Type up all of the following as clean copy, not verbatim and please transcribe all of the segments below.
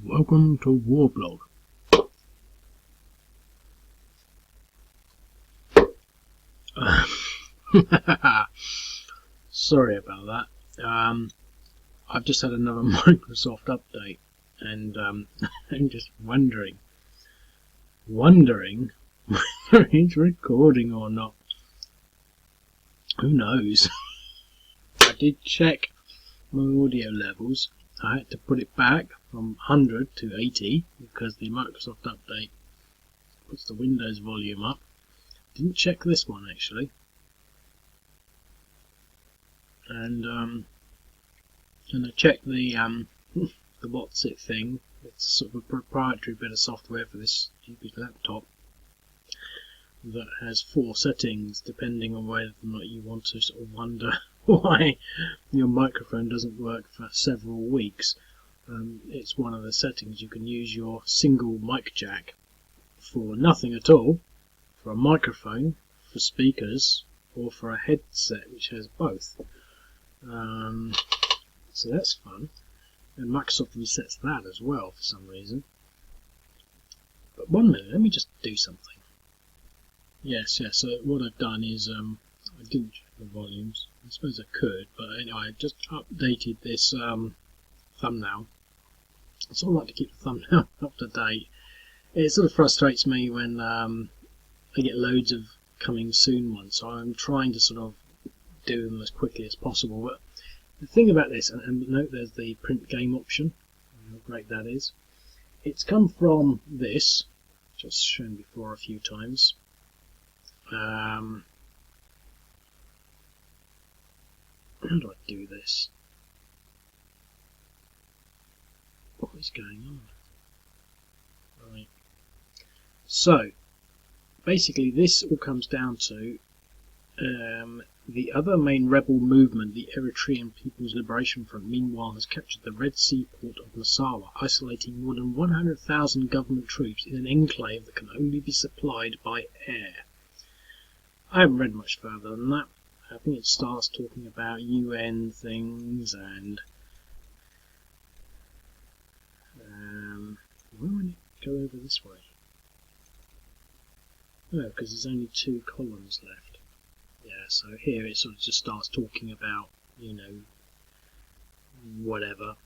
Welcome to Warblog. Sorry about that. I've just had another Microsoft update, and I'm just wondering whether it's recording or not. Who knows? I did check my audio levels. I had to put it back from 100 to 80 because the Microsoft update puts the Windows volume up. Didn't check this one actually, and I checked the what's it thing. It's sort of a proprietary bit of software for this stupid laptop that has 4 settings depending on whether or not you want to sort of wonder why your microphone doesn't work for several weeks. It's one of the settings. You can use your single mic jack for nothing at all, for a microphone, for speakers, or for a headset which has both. So that's fun, and Microsoft resets that as well for some reason. But 1 minute, let me just do something. Yes, so what I've done is I didn't check the volumes. I suppose I could, but anyway, I just updated this thumbnail. I sort of like to keep the thumbnail up to date. It sort of frustrates me when I get loads of coming soon ones, so I'm trying to sort of do them as quickly as possible. But the thing about this, and note there's the print game option, how great that is. It's come from this, which I've shown before a few times. How do I do this? What is going on? Right. So, basically this all comes down to the other main rebel movement, the Eritrean Peoples Liberation Front, meanwhile has captured the Red Sea port of Massawa, isolating more than 100,000 government troops in an enclave that can only be supplied by air. I haven't read much further than that. I think it starts talking about UN things and why won't it go over this way? Oh, because there's only 2 columns left. Yeah, so here it sort of just starts talking about, you know, whatever.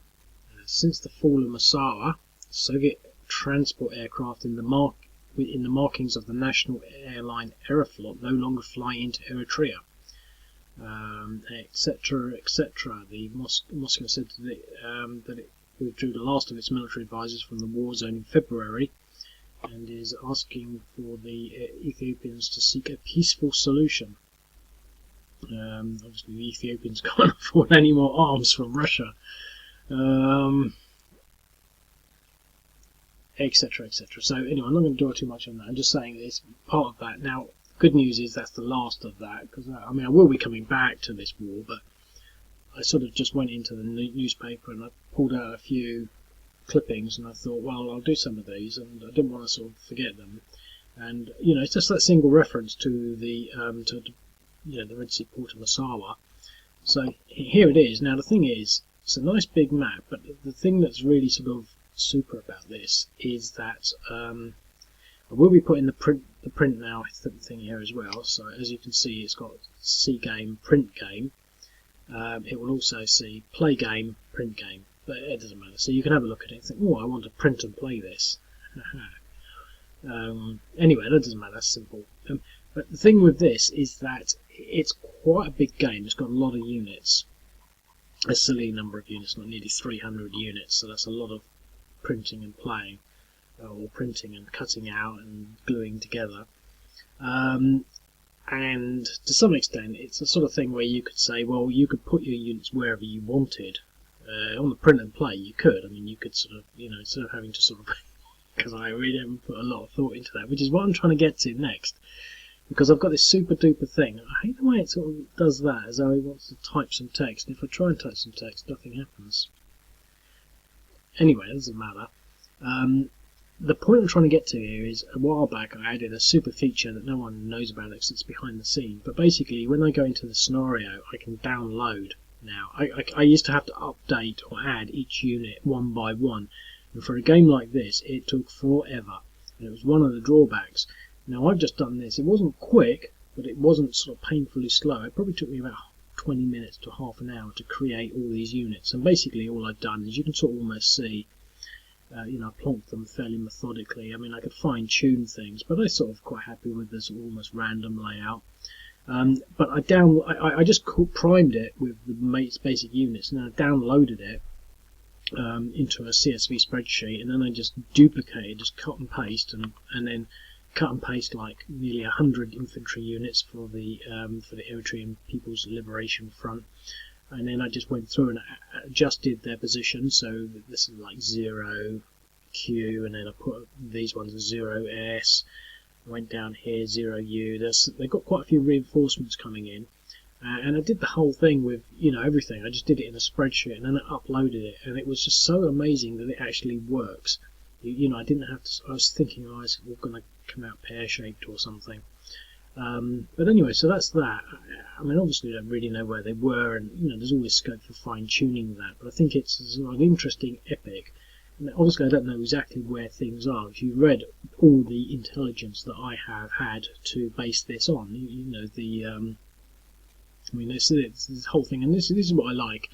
Since the fall of Massawa, Soviet transport aircraft in the markings of the national airline Aeroflot no longer fly into Eritrea, etc., etc. The Moscow said that it withdrew the last of its military advisors from the war zone in February, and is asking for the Ethiopians to seek a peaceful solution. Obviously the Ethiopians can't afford any more arms from Russia, etc., etc. So anyway, I'm not going to dwell too much on that. I'm just saying that it's part of that. Now, good news is that's the last of that, because I mean I will be coming back to this war, but I sort of just went into the newspaper and I pulled out a few clippings, and I thought, well, I'll do some of these, and I didn't want to sort of forget them. And you know, it's just that single reference to the the Red Sea port of Massawa. So here it is. Now the thing is, it's a nice big map, but the thing that's really sort of super about this is that I will be putting the print now thing here as well. So as you can see, it's got C game, print game. It will also see play game, print game, but it doesn't matter. So you can have a look at it and think, oh, I want to print and play this. Anyway, that doesn't matter, that's simple. But the thing with this is that it's quite a big game. It's got a lot of units, a silly number of units, not nearly 300 units, so that's a lot of printing and playing, or printing and cutting out and gluing together. And to some extent it's the sort of thing where you could say, well, you could put your units wherever you wanted. On the print and play you could, I mean you could sort of, you know, instead of having to sort of because I really haven't put a lot of thought into that, which is what I'm trying to get to next, because I've got this super duper thing. I hate the way it sort of does that, as though it wants to type some text, and if I try and type some text nothing happens. Anyway, it doesn't matter. The point I'm trying to get to here is, a while back I added a super feature that no one knows about because it's behind the scene, but basically when I go into the scenario I can download now. I used to have to update or add each unit one by one, And for a game like this, it took forever, and it was one of the drawbacks. Now I've just done this. It wasn't quick, but it wasn't sort of painfully slow. It probably took me about 20 minutes to half an hour to create all these units. And basically all I've done is, you can sort of almost see, I plonked them fairly methodically. I mean, I could fine-tune things, but I'm sort of quite happy with this almost random layout. But I just primed it with the basic units, and then I downloaded it into a CSV spreadsheet, and then I just duplicated, just cut and paste, and then cut and paste like nearly 100 infantry units for the Eritrean Peoples Liberation Front, and then I just went through and adjusted their position. So this is like 0Q, and then I put these ones as 0S. I went down here 0U. They've got quite a few reinforcements coming in. And I did the whole thing with, everything. I just did it in a spreadsheet, and then I uploaded it, and it was just so amazing that it actually works. I didn't have to. I was thinking I was going to come out pear-shaped or something. But anyway, so that's that. I mean, obviously, I don't really know where they were, and there's always scope for fine-tuning that. But I think it's an interesting epic. And obviously, I don't know exactly where things are. If you read all the intelligence that I have had to base this on, I mean, this whole thing, and this is what I like.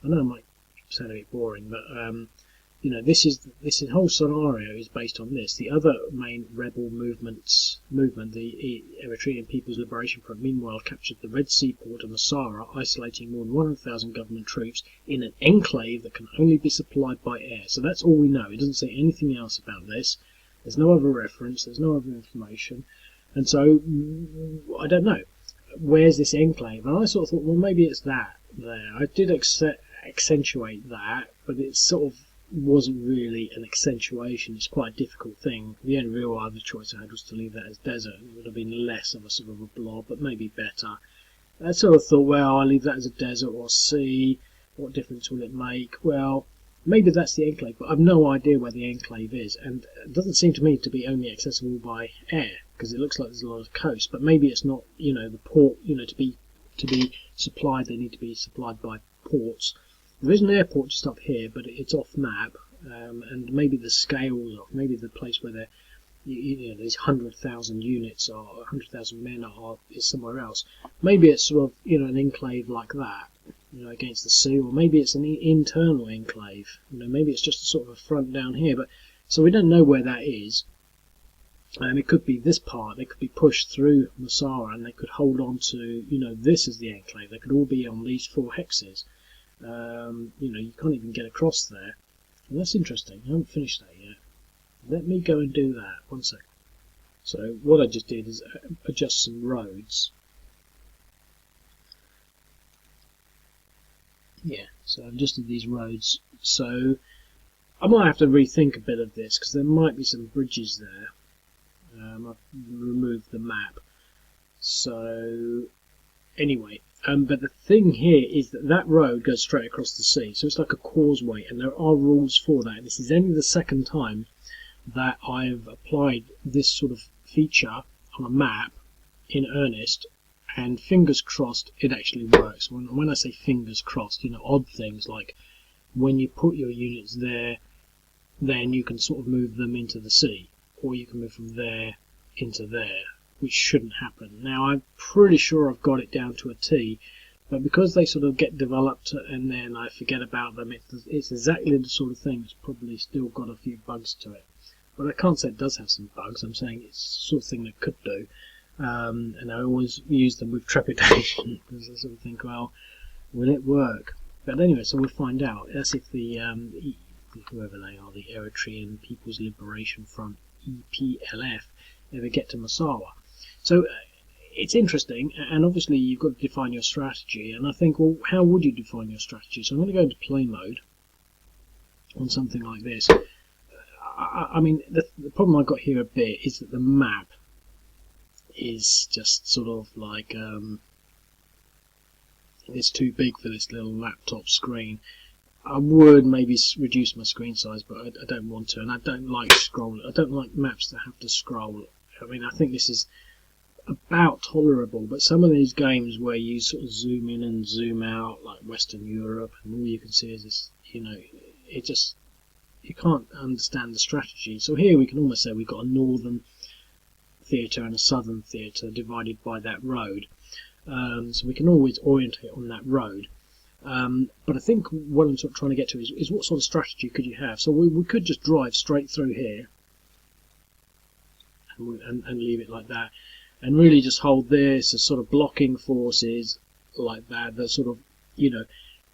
I know it might sound a bit boring, but this whole scenario is based on this. The other main rebel movement, the Eritrean Peoples Liberation Front, meanwhile captured the Red Sea port of Massawa, isolating more than 100,000 government troops in an enclave that can only be supplied by air. So that's all we know. It doesn't say anything else about this. There's no other reference. There's no other information, and so I don't know. Where's this enclave? And I sort of thought, well, maybe it's that there. I did accentuate that, but it sort of wasn't really an accentuation. It's quite a difficult thing. The only real other choice I had was to leave that as desert. It would have been less of a sort of a blob, but maybe better. I sort of thought, well, I'll leave that as a desert or sea. What difference will it make? Well, maybe that's the enclave, but I've no idea where the enclave is, and it doesn't seem to me to be only accessible by air, because it looks like there's a lot of coast. But maybe it's not, the port, to be supplied, they need to be supplied by ports. There is an airport just up here, but it's off map, and maybe the scale's off. Maybe the place where these 100,000 units or 100,000 men is somewhere else. Maybe it's sort of an enclave like that, against the sea, or maybe it's an internal enclave. Maybe it's just a sort of a front down here. But so we don't know where that is. And it could be this part. They could be pushed through Massawa, and they could hold on to this is the enclave. They could all be on these 4 hexes. You can't even get across there. And that's interesting. I haven't finished that yet. Let me go and do that. 1 second. So what I just did is adjust some roads. Yeah, so I've adjusted these roads. So I might have to rethink a bit of this, because there might be some bridges there. I've removed the map. So anyway, but the thing here is that road goes straight across the sea, so it's like a causeway, and there are rules for that. This is only the second time that I've applied this sort of feature on a map in earnest, and fingers crossed it actually works. When I say fingers crossed, odd things like when you put your units there, then you can sort of move them into the sea, or you can move from there into there, which shouldn't happen. Now, I'm pretty sure I've got it down to a T, but because they sort of get developed and then I forget about them, it's exactly the sort of thing that's probably still got a few bugs to it. But I can't say it does have some bugs. I'm saying it's the sort of thing that could do. And I always use them with trepidation, because I sort of think, well, will it work? But anyway, so we'll find out. That's if the whoever they are, the Eritrean Peoples Liberation Front, EPLF, ever get to Massawa. So it's interesting, and obviously you've got to define your strategy. And I think, well, how would you define your strategy? So I'm going to go into play mode on something like this. I mean, the problem I've got here a bit is that the map is just sort of like it's too big for this little laptop screen. I would maybe reduce my screen size, but I don't want to, and I don't like scrolling. I don't like maps that have to scroll. I mean, I think this is about tolerable, but some of these games where you sort of zoom in and zoom out, like Western Europe, and all you can see is this, you can't understand the strategy. So here we can almost say we've got a northern theatre and a southern theatre divided by that road. So we can always orientate on that road. But I think what I'm sort of trying to get to is what sort of strategy could you have? So we could just drive straight through here and leave it like that, and really just hold this as sort of blocking forces like that. The sort of,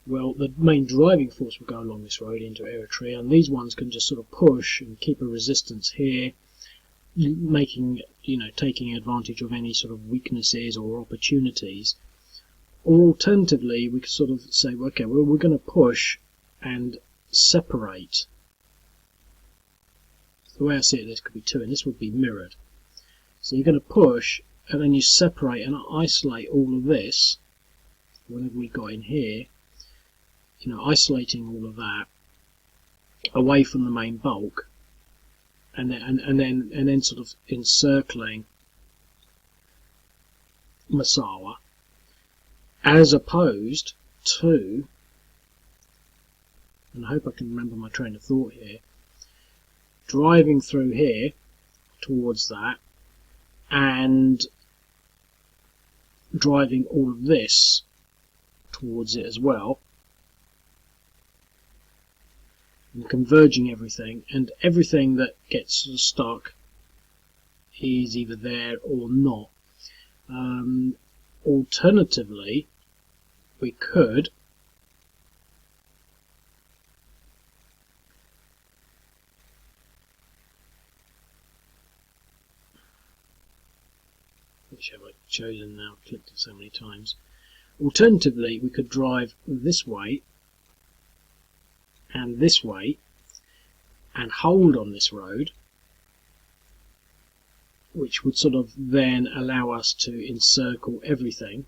well, the main driving force will go along this road into Eritrea, and these ones can just sort of push and keep a resistance here, making, taking advantage of any sort of weaknesses or opportunities. Or alternatively, we could sort of say, okay, well, we're going to push and separate. The way I see it, this could be two, and this would be mirrored. So you're going to push, and then you separate and isolate all of this, whatever we got in here, isolating all of that away from the main bulk, and then sort of encircling Massawa, as opposed to, and I hope I can remember my train of thought here, driving through here towards that and driving all of this towards it as well, and converging everything, and everything that gets sort of stuck is either there or not. Alternatively, we could which have I chosen now? I've clicked it so many times. Alternatively, we could drive this way and this way and hold on this road, which would sort of then allow us to encircle everything,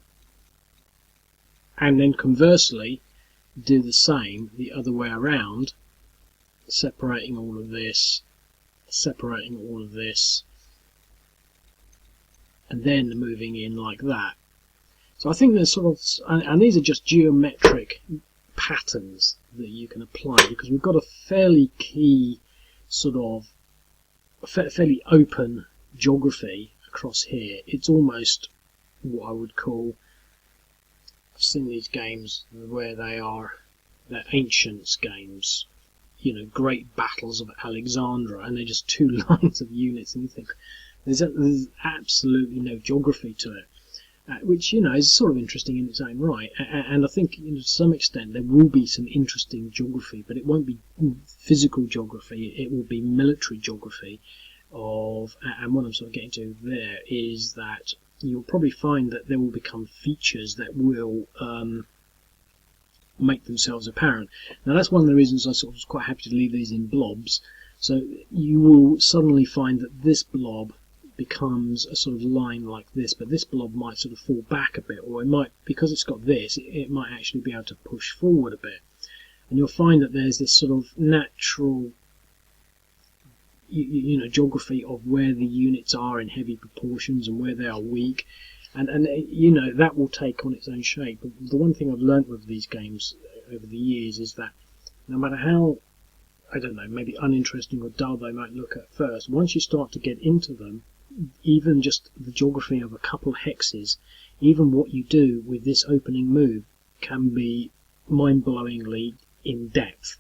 and then conversely do the same the other way around, separating all of this, separating all of this, and then moving in like that. So I think there's sort of, and these are just geometric patterns that you can apply, because we've got a fairly key sort of fairly open geography across here. It's almost what I would call, I've seen these games where they're ancients games, great battles of Alexandria, and they're just two lines of units, and you think there's absolutely no geography to it, which is sort of interesting in its own right. And I think to some extent there will be some interesting geography, but it won't be physical geography, it will be military geography of, and what I'm sort of getting to there is that you'll probably find that there will become features that will make themselves apparent. Now that's one of the reasons I sort of was quite happy to leave these in blobs. So you will suddenly find that this blob becomes a sort of line like this, but this blob might sort of fall back a bit, or it might, because it's got this, it might actually be able to push forward a bit. And you'll find that there's this sort of natural geography of where the units are in heavy proportions and where they are weak, and that will take on its own shape. But the one thing I've learnt with these games over the years is that no matter how, I don't know, maybe uninteresting or dull they might look at first, once you start to get into them, even just the geography of a couple hexes, even what you do with this opening move can be mind-blowingly in depth,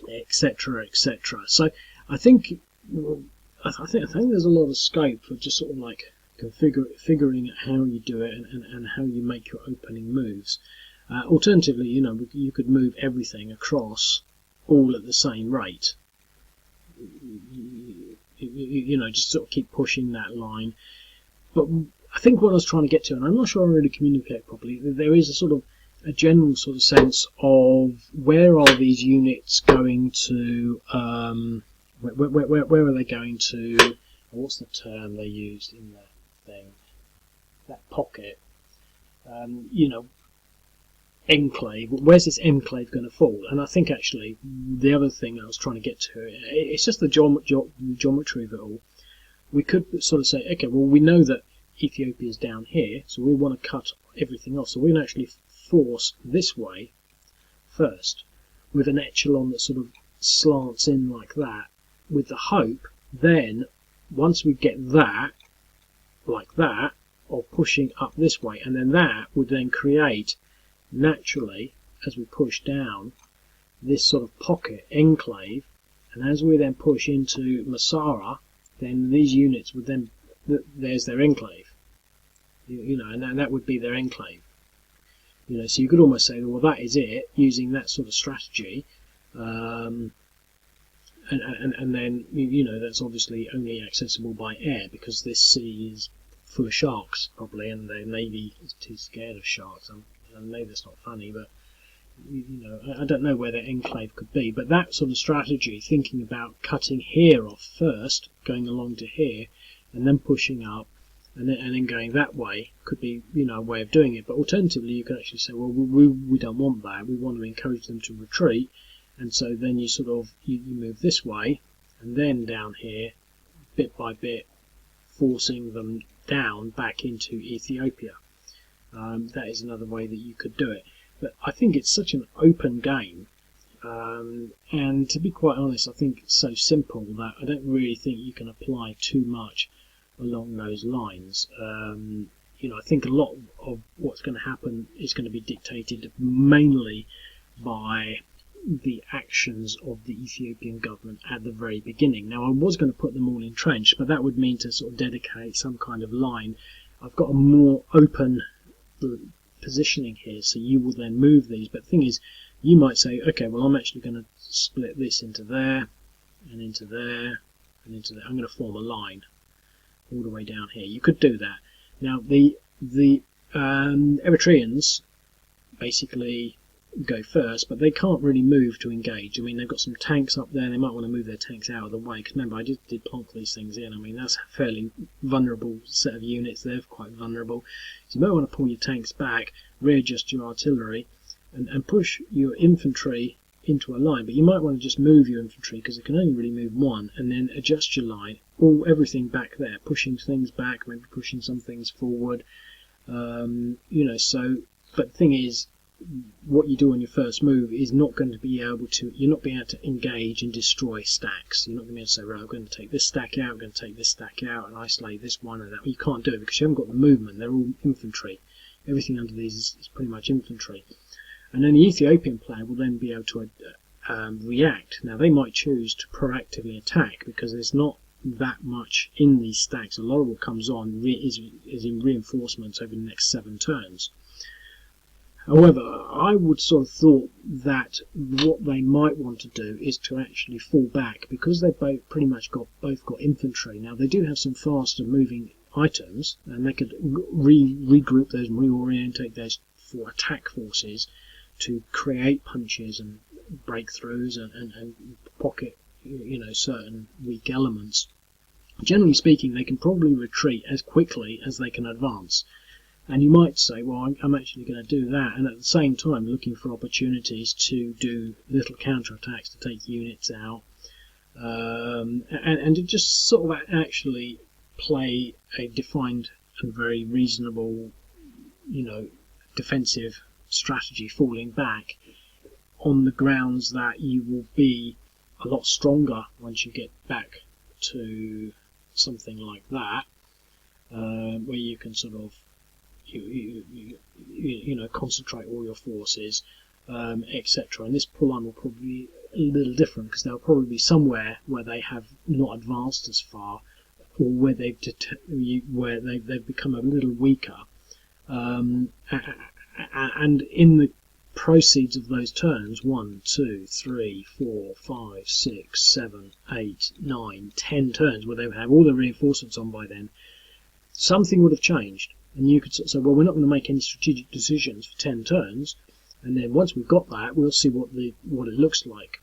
etc., etc. So I think there's a lot of scope for just sort of like figuring out how you do it and how you make your opening moves. Alternatively, you could move everything across all at the same rate. Just sort of keep pushing that line. But I think what I was trying to get to, and I'm not sure I really communicate properly, there is a sort of a general sort of sense of where are these units going to, where are they going to, what's the term they used in that thing, that pocket, enclave, where's this enclave going to fall? And I think actually the other thing I was trying to get to, it's just the geometry of it all. We could sort of say, okay, well, we know that Ethiopia is down here, so we want to cut everything off, so we can actually force this way first. with an echelon that sort of slants in like that, with the hope then once we get that like that, of pushing up this way, and then that would then create naturally, as we push down, this sort of pocket enclave, and as we then push into Massawa, then these units would then, there's their enclave, and that would be their enclave. So you could almost say, well, that is it, using that sort of strategy, and then that's obviously only accessible by air because this sea is full of sharks probably, and the Navy is too scared of sharks. I know that's not funny, but I don't know where their enclave could be. But that sort of strategy, thinking about cutting here off first, going along to here, and then pushing up, and then going that way, could be a way of doing it. But alternatively, you could actually say, well, we don't want that. We want to encourage them to retreat, and so then you sort of you move this way, and then down here, bit by bit, forcing them down back into Ethiopia. That is another way that you could do it. But I think it's such an open game, and to be quite honest, I think it's so simple that I don't really think you can apply too much along those lines. I think a lot of what's going to happen is going to be dictated mainly by the actions of the Ethiopian government at the very beginning. Now, I was going to put them all entrenched, but that would mean to sort of dedicate some kind of line. I've got a more open positioning here, so you will then move these. But the thing is, you might say, okay, well, I'm actually going to split this into there, and into there, and into there. I'm going to form a line all the way down here. You could do that. Now, the Eritreans basically go first, but they can't really move to engage. I mean, they've got some tanks up there. They might want to move their tanks out of the way, because remember, I just did plonk these things in. I mean, that's a fairly vulnerable set of units. They're quite vulnerable. So you might want to pull your tanks back, readjust your artillery, and push your infantry into a line. But you might want to just move your infantry, because it can only really move one, and then adjust your line, everything back there, pushing things back, maybe pushing some things forward. But the thing is, what you do on your first move is not going to be able to, you're not being able to engage and destroy stacks. You're not going to be able to say, right, I'm going to take this stack out, I'm going to take this stack out, and isolate this one and that. Well, you can't do it because you haven't got the movement. They're all infantry. Everything under these is pretty much infantry. And then the Ethiopian player will then be able to react. Now, they might choose to proactively attack because there's not that much in these stacks. A lot of what comes on is in reinforcements over the next 7 turns. However, I would sort of thought that what they might want to do is to actually fall back, because they've pretty much both got infantry. Now, they do have some faster moving items, and they could regroup those and reorientate those for attack forces to create punches and breakthroughs and pocket certain weak elements. Generally speaking, they can probably retreat as quickly as they can advance. And you might say, well, I'm actually going to do that, and at the same time looking for opportunities to do little counterattacks to take units out, and to just sort of actually play a defined and very reasonable, defensive strategy, falling back on the grounds that you will be a lot stronger once you get back to something like that, where you can sort of concentrate all your forces, etc. And this pull-on will probably be a little different, because there'll probably be somewhere where they have not advanced as far, or where they've become a little weaker, and in the proceeds of those turns, 1, 2, 3, 4, 5, 6, 7, 8, 9, 10 turns, where they would have all the reinforcements on by then, something would have changed. And you could sort of say, well, we're not going to make any strategic decisions for 10 turns, and then once we've got that, we'll see what it looks like.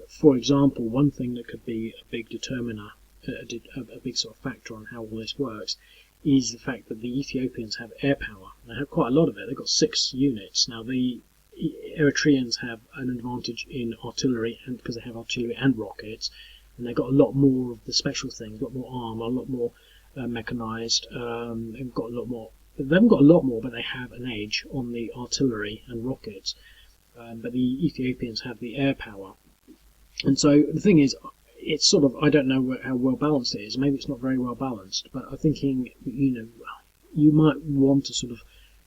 For example, one thing that could be a big determiner, a big sort of factor on how all this works, is the fact that the Ethiopians have air power. They have quite a lot of it. They've got 6 units. Now, the Eritreans have an advantage in artillery, and because they have artillery and rockets, and they've got a lot more of the special things, a lot more armour, a lot more mechanized. They haven't got a lot more, but they have an edge on the artillery and rockets. but the Ethiopians have the air power. And so the thing is, it's sort of, I don't know how well balanced it is. Maybe it's not very well balanced, but I'm thinking, you might want to sort of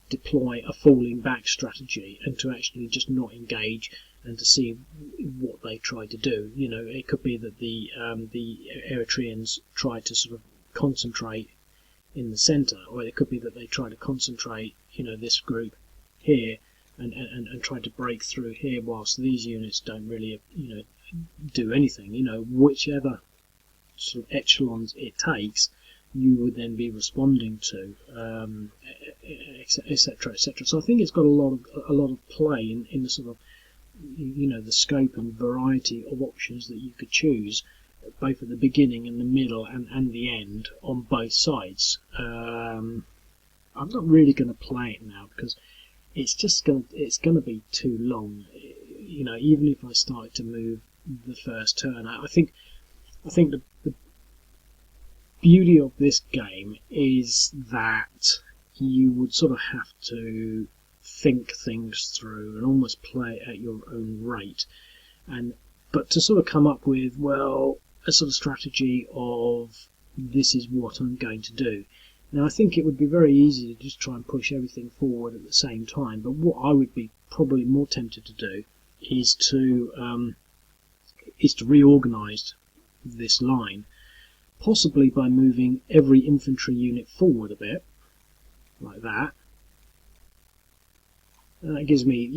deploy a falling back strategy and to actually just not engage and to see what they try to do. It could be that the Eritreans try to sort of concentrate in the centre, or it could be that they try to concentrate, this group here and try to break through here whilst these units don't really, do anything. Whichever sort of echelons it takes, you would then be responding to, etc., etc. So I think it's got a lot of play in the sort of, the scope and variety of options that you could choose, both at the beginning and the middle and the end on both sides. I'm not really going to play it now because it's going to be too long. Even if I started to move the first turn, I think the beauty of this game is that you would sort of have to think things through and almost play at your own rate, but to sort of come up with, well, a sort of strategy of this is what I'm going to do. Now I think it would be very easy to just try and push everything forward at the same time, but what I would be probably more tempted to do is to reorganise this line, possibly by moving every infantry unit forward a bit, like that. And that gives me,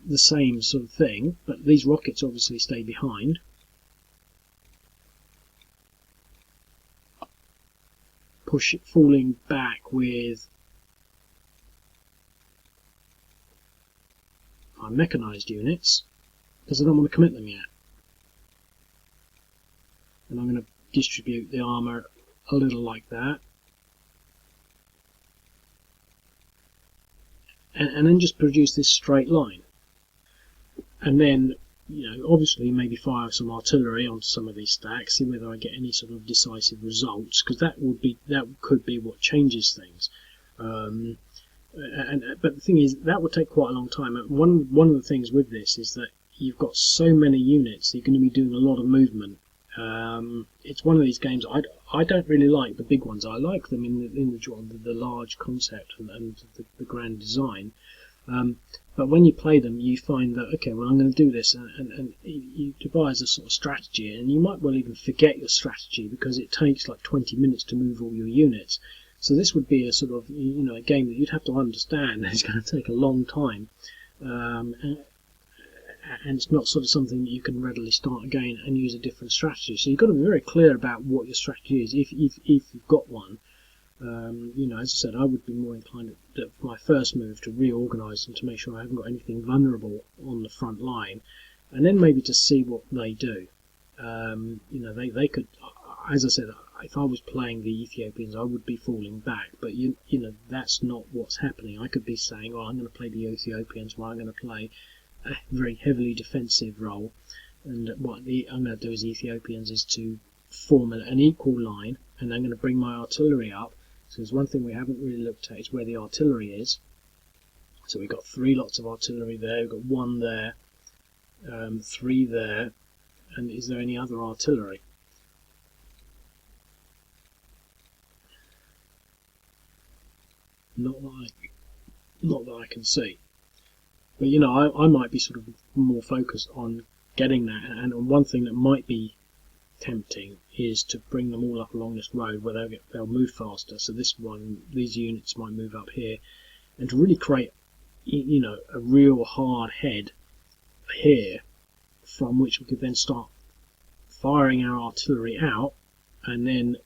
the same sort of thing, but these rockets obviously stay behind. Push it falling back with my mechanised units, because I don't want to commit them yet. And I'm going to distribute the armour a little like that. And then just produce this straight line. And then, obviously maybe fire some artillery onto some of these stacks, see whether I get any sort of decisive results, because that could be what changes things. But the thing is, that would take quite a long time. One of the things with this is that you've got so many units, you're going to be doing a lot of movement. It's one of these games I don't really like the big ones. I like them in the large concept and the grand design. But when you play them, you find that, okay, well, I'm going to do this, and you devise a sort of strategy, and you might well even forget your strategy because it takes like 20 minutes to move all your units. So this would be a sort of, a game that you'd have to understand. It's going to take a long time, and it's not sort of something that you can readily start again and use a different strategy. So you've got to be very clear about what your strategy is, if you've got one. As I said, I would be more inclined for my first move to reorganise them to make sure I haven't got anything vulnerable on the front line, and then maybe to see what they do. They could, as I said, if I was playing the Ethiopians, I would be falling back, but that's not what's happening. I could be saying, oh, I'm going to play the Ethiopians, well, I'm going to play a very heavily defensive role, and what I'm going to do as Ethiopians is to form an equal line, and I'm going to bring my artillery up. So there's one thing we haven't really looked at is where the artillery is. So we've got 3 lots of artillery there, we've got 1 there, 3 there, and is there any other artillery? Not that I can see. But I might be sort of more focused on getting that, and one thing that might be tempting is to bring them all up along this road where they'll move faster. So these units might move up here, and to really create, a real hard head here from which we could then start firing our artillery out, and then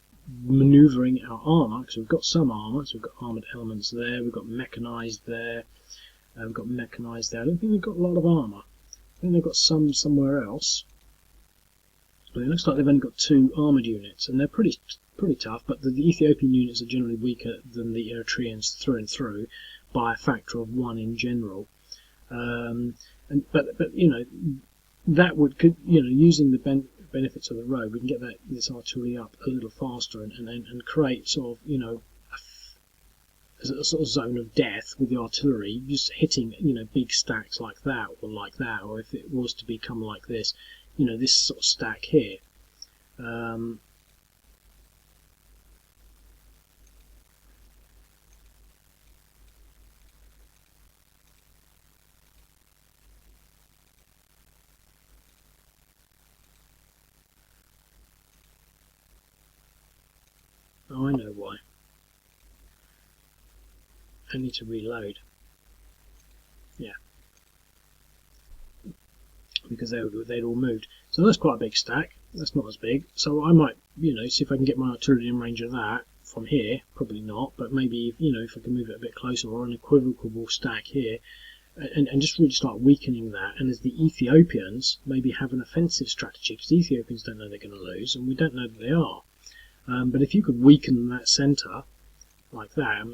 manoeuvring our armour, because we've got some armour. So we've got armoured elements there, we've got mechanised there, we've got mechanised there. I don't think they've got a lot of armour. I think they've got some somewhere else. But it looks like they've only got 2 armoured units, and they're pretty tough, but the Ethiopian units are generally weaker than the Eritreans through and through by a factor of 1 in general. But that would, using the benefits of the road, we can get this artillery up a little faster and create sort of, a a sort of zone of death with the artillery, just hitting, big stacks like that, or if it was to become like this, this sort of stack here. Oh, I know why. I need to reload. Yeah. Because they'd all moved. So that's quite a big stack. That's not as big. So I might, see if I can get my artillery in range of that from here. Probably not, but maybe, if I can move it a bit closer, or an equivocal stack here, and just really start weakening that. And as the Ethiopians maybe have an offensive strategy, because the Ethiopians don't know they're going to lose, and we don't know that they are. But if you could weaken that centre like that,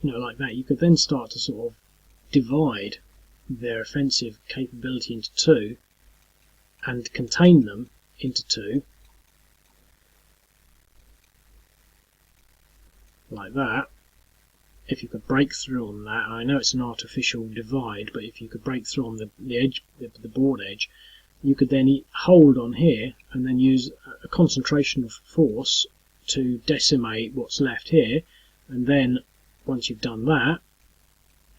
like that, you could then start to sort of divide their offensive capability into two and contain them into two, like that. If you could break through on that, I know it's an artificial divide, but if you could break through on the edge, the board edge, you could then hold on here and then use a concentration of force to decimate what's left here, and then once you've done that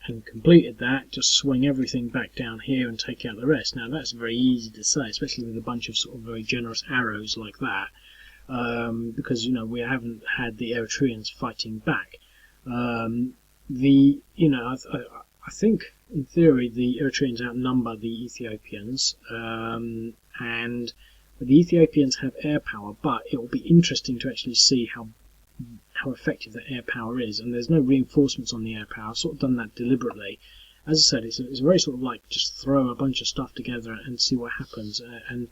and completed that, just swing everything back down here and take out the rest. Now that's very easy to say, especially with a bunch of sort of very generous arrows like that, because we haven't had the Eritreans fighting back. I think in theory the Eritreans outnumber the Ethiopians, and the Ethiopians have air power, but it will be interesting to actually see how effective that air power is. And there's no reinforcements on the air power. I've sort of done that deliberately. As I said, it's very sort of like just throw a bunch of stuff together and see what happens. And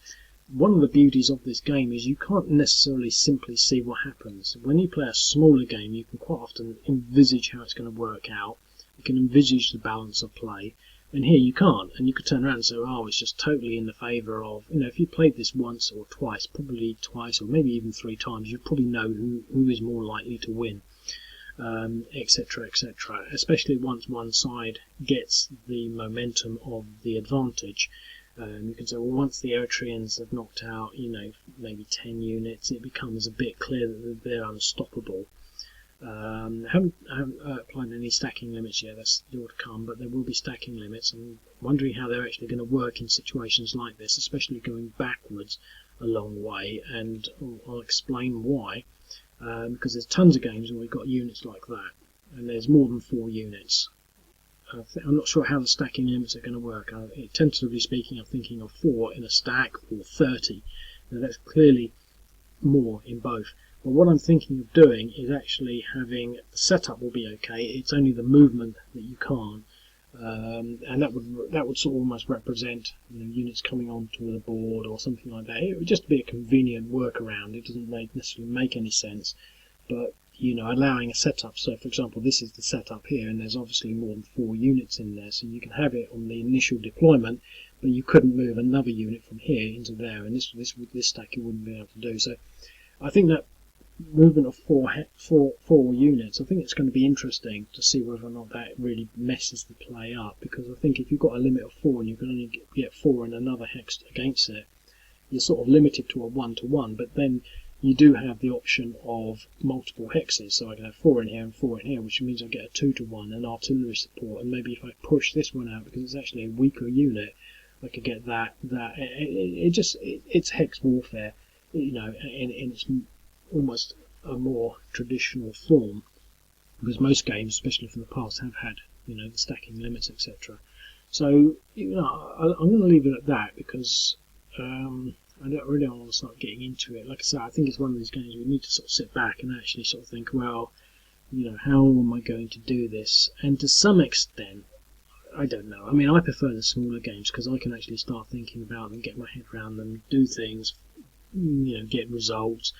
one of the beauties of this game is you can't necessarily simply see what happens. When you play a smaller game, you can quite often envisage how it's going to work out. You can envisage the balance of play, and here you can't. And you could turn around and say, oh, it's just totally in the favour of, if you played this once or twice, probably twice or maybe even 3 times, you probably know who is more likely to win, etc., etc. Especially once one side gets the momentum of the advantage. You can say, well, once the Eritreans have knocked out, maybe 10 units, it becomes a bit clear that they're unstoppable. I haven't applied any stacking limits yet, that's still to come, but there will be stacking limits. I'm wondering how they're actually going to work in situations like this, especially going backwards a long way, and I'll explain why. Because there's tons of games where we've got units like that, and there's more than 4 units. I'm not sure how the stacking limits are going to work. Tentatively speaking, I'm thinking of 4 in a stack or 30. Now that's clearly more in both. But what I'm thinking of doing is actually having the setup will be okay. It's only the movement that you can't, and that would sort of almost represent units coming onto the board or something like that. It would just be a convenient workaround. It doesn't necessarily make any sense, but allowing a setup. So, for example, this is the setup here, and there's obviously more than 4 units in there, so you can have it on the initial deployment, but you couldn't move another unit from here into there, and this stack you wouldn't be able to do. So, I think that movement of four units, I think it's going to be interesting to see whether or not that really messes the play up, because I think if you've got a limit of 4 and you can only get 4 in another hex against it, you're sort of limited to a 1-to-1, but then you do have the option of multiple hexes, so I can have 4 in here and 4 in here, which means I get a 2-to-1 and artillery support, and maybe if I push this one out because it's actually a weaker unit, I could get that. It's hex warfare, in its almost a more traditional form, because most games, especially from the past, have had the stacking limits, etc. So I'm going to leave it at that, because I don't really want to start getting into it. Like I said, I think it's one of these games we need to sort of sit back and actually sort of think, well, how am I going to do this? And to some extent, I don't know. I mean, I prefer the smaller games because I can actually start thinking about them, get my head around them, do things, get results.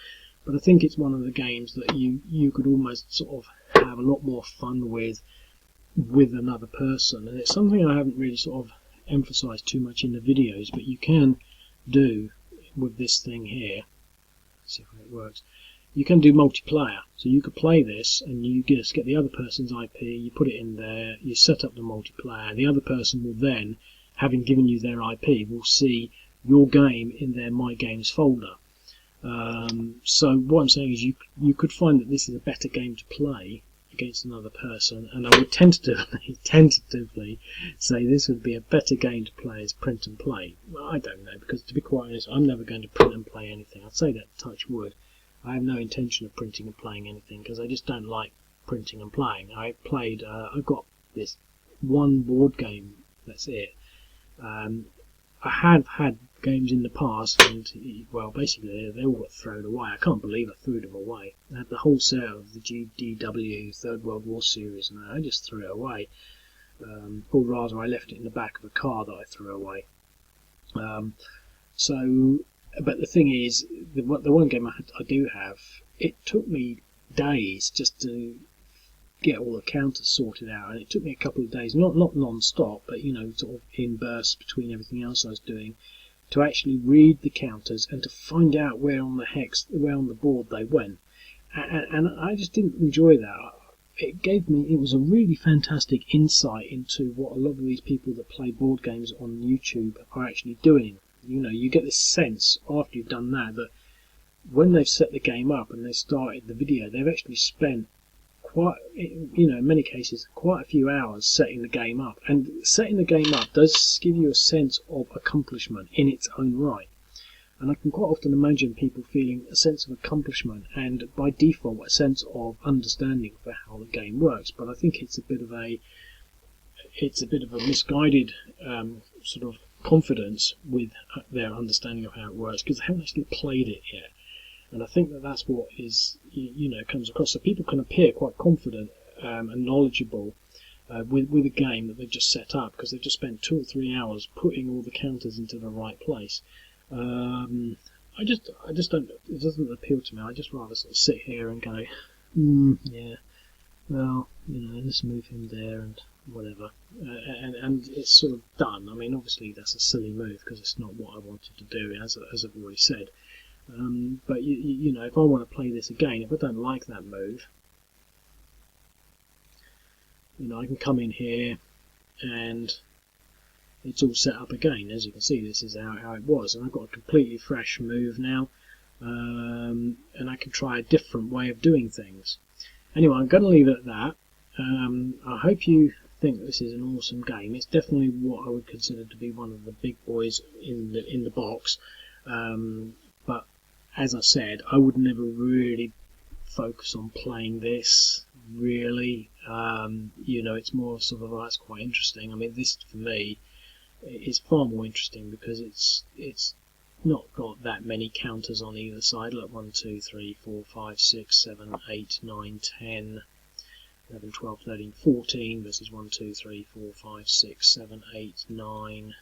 But I think it's one of the games that you could almost sort of have a lot more fun with another person. And it's something I haven't really sort of emphasised too much in the videos, but you can do with this thing here. Let's see if it works. you can do multiplayer. So you could play this and you just get the other person's IP, you put it in there, you set up the multiplayer. The other person will then, having given you their IP, will see your game in their My Games folder. So what I'm saying is you could find that this is a better game to play against another person, and I would tentatively say this would be a better game to play as print and play. Well, I don't know, because to be quite honest, I'm never going to print and play anything. I'd say that, touch wood. I have no intention of printing and playing anything because I just don't like printing and playing. I've got this one board game, that's it. I have had games in the past, and well, basically they all got thrown away. I can't believe I threw them away. I had the whole set of the GDW Third World War series, and I just threw it away. Or rather, I left it in the back of a car that I threw away. But the thing is, the one game I do have, it took me days just to get all the counters sorted out, and it took me a couple of days, not non-stop, but sort of in bursts between everything else I was doing, to actually read the counters and to find out where on the board they went. And I just didn't enjoy that. It was a really fantastic insight into what a lot of these people that play board games on YouTube are actually doing. You get this sense after you've done that when they've set the game up and they started the video, they've actually spent in many cases, quite a few hours setting the game up. And setting the game up does give you a sense of accomplishment in its own right. And I can quite often imagine people feeling a sense of accomplishment and by default a sense of understanding for how the game works. But I think it's a bit of a misguided sort of confidence with their understanding of how it works, because they haven't actually played it yet. And I think that's what comes across. So people can appear quite confident and knowledgeable with a game that they've just set up because they've just spent 2 or 3 hours putting all the counters into the right place. I just don't. It doesn't appeal to me. I just rather sort of sit here and go, yeah, well, let's move him there and whatever, and it's sort of done. I mean, obviously that's a silly move because it's not what I wanted to do, as I've already said. But if I want to play this again, if I don't like that move, I can come in here and it's all set up again. As you can see, this is how it was, and I've got a completely fresh move now, and I can try a different way of doing things. Anyway, I'm going to leave it at that. I hope you think this is an awesome game. It's definitely what I would consider to be one of the big boys in the box. But as I said, I would never really focus on playing this. Really, it's more sort of, it's quite interesting. I mean, this for me is far more interesting because it's not got that many counters on either side. Look, 1, 2, 3, 4, 5, 6, 7, 8, 9, 10, 11, 12, 13, 14 versus 1, 2, 3, 4, 5, 6, 7, 8, 9,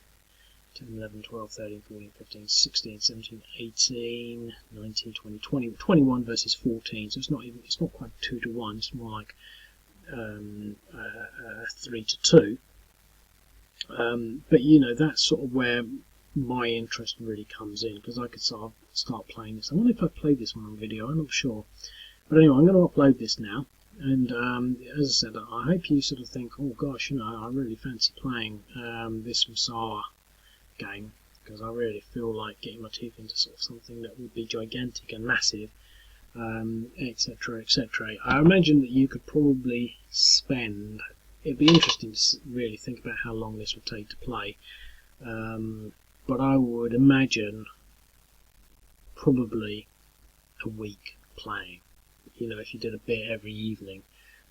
10, 11, 12, 13, 14, 15, 16, 17, 18, 19, 20, 21 versus 14. So it's not quite 2 to 1. It's more like 3 to 2. But that's sort of where my interest really comes in, because I could start playing this. I wonder if I played this one on video. I'm not sure. But anyway, I'm going to upload this now. And as I said, I hope you sort of think, oh gosh, I really fancy playing this Massawa game, because I really feel like getting my teeth into sort of something that would be gigantic and massive, etc., etc. I imagine that you could probably spend. It'd be interesting to really think about how long this would take to play, but I would imagine probably a week playing. If you did a bit every evening,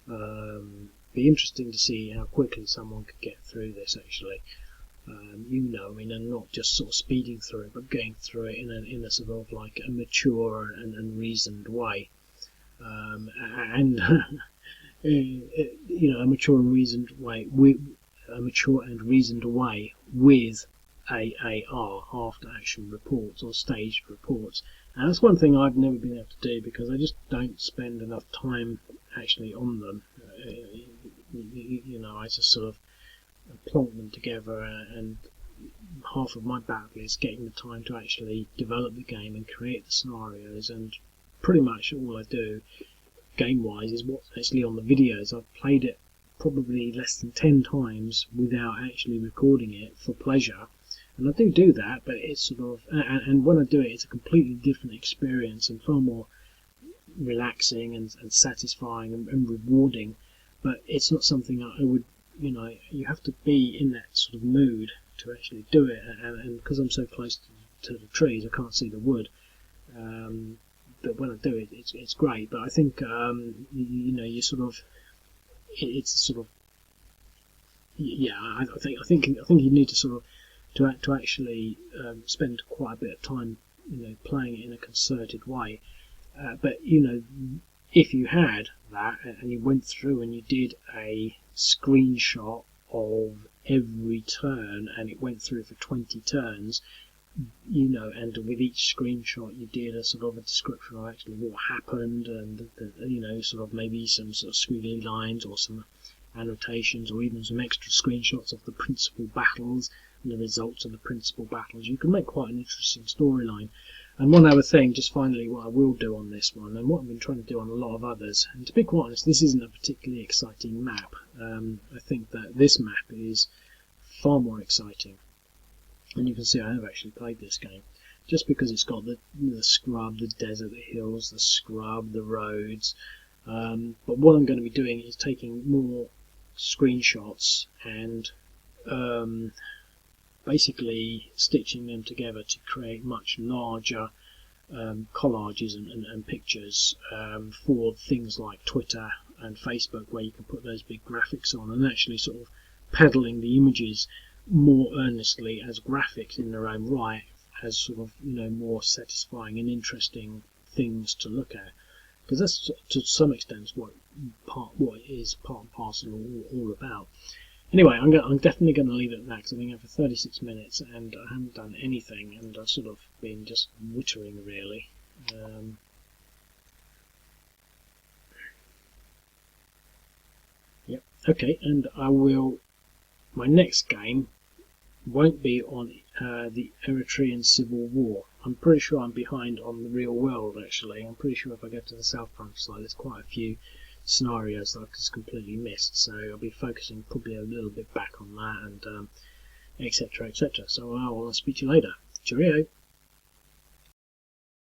be interesting to see how quickly someone could get through this actually. And not just sort of speeding through it, but getting through it in a sort of like a mature and reasoned way, and a mature and reasoned way with AAR, after action reports or staged reports. And that's one thing I've never been able to do because I just don't spend enough time actually on them. I just sort of plonk them together, and half of my battle is getting the time to actually develop the game and create the scenarios and pretty much all I do game-wise is what's actually on the videos. I've played it probably less than 10 times without actually recording it for pleasure, and I do that, but it's sort of, and when I do it, it's a completely different experience and far more relaxing and satisfying and rewarding. But it's not something I would, you have to be in that sort of mood to actually do it, and because I'm so close to the trees, I can't see the wood. But when I do it, it's great. But I think you sort of, it's sort of, yeah. I think you need to sort of to actually spend quite a bit of time, playing it in a concerted way. But if you had that and you went through and you did a screenshot of every turn and it went through for 20 turns, and with each screenshot you did a sort of a description of actually what happened, and sort of maybe some sort of squiggly lines or some annotations or even some extra screenshots of the principal battles and the results of the principal battles, you can make quite an interesting storyline. And one other thing, just finally, what I will do on this one, and what I've been trying to do on a lot of others, and to be quite honest, this isn't a particularly exciting map. I think that this map is far more exciting. And you can see I have actually played this game, just because it's got the scrub, the desert, the hills, the scrub, the roads. But what I'm going to be doing is taking more screenshots and basically stitching them together to create much larger collages and pictures for things like Twitter and Facebook, where you can put those big graphics on, and actually sort of peddling the images more earnestly as graphics in their own right, as sort of more satisfying and interesting things to look at, because that's to some extent what it is part and parcel all about. Anyway, I'm definitely going to leave it at that, because I've been here for 36 minutes and I haven't done anything, and I've sort of been just wittering really. Yep. Okay, and my next game won't be on the Eritrean Civil War. I'm pretty sure I'm behind on the real world, actually. I'm pretty sure if I go to the South Frontier, there's quite a few scenarios that I've just completely missed, so I'll be focusing probably a little bit back on that, and etc. etc. So I'll speak to you later. Cheerio.